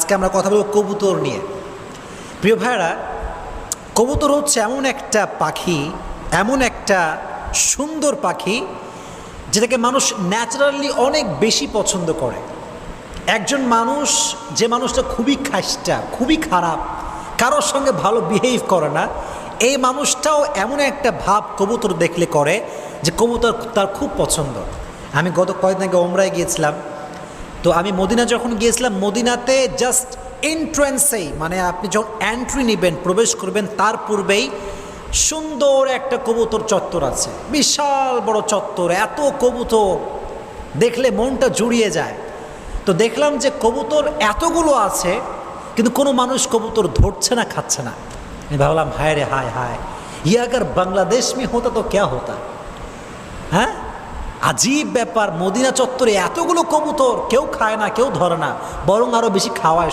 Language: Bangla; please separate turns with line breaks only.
আজকে আমরা কথা বলব কবুতর নিয়ে। প্রিয় ভাইরা, কবুতর হচ্ছে এমন একটা পাখি, এমন একটা সুন্দর পাখি যেটাকে মানুষ ন্যাচারালি অনেক বেশি পছন্দ করে। একজন মানুষ, যে মানুষটা খুবই খাস্টা, খুবই খারাপ, কারোর সঙ্গে ভালো বিহেভ করে না, এই মানুষটাও এমন একটা ভাব কবুতর দেখলে করে যে কবুতর তার খুব পছন্দ। আমি গত কয়েকদিন আগে ওমরায় গিয়েছিলাম, তো আমি মদিনা যখন গিয়েছিলাম, মদিনাতে জাস্ট এন্ট্রান্সেই, মানে আপনি যখন এন্ট্রি নেবেন, প্রবেশ করবেন, তার পূর্বেই সুন্দর একটা কবুতর চত্বর আছে, বিশাল বড় চত্বর, এত কবুতর দেখলে মনটা জুড়িয়ে যায়। তো দেখলাম যে কবুতর এতগুলো আছে, কিন্তু কোনো মানুষ কবুতর ধরছে না, খাচ্ছে না। আমি ভাবলাম হায় রে হায় হায়, ये अगर बांग्लादेश में होता तो क्या होता। হ্যাঁ, আজীব ব্যাপার, মদিনা চত্বরে এতগুলো কবুতর, কেউ খায় না, কেউ ধরে না, বরং আরও বেশি খাওয়ায়।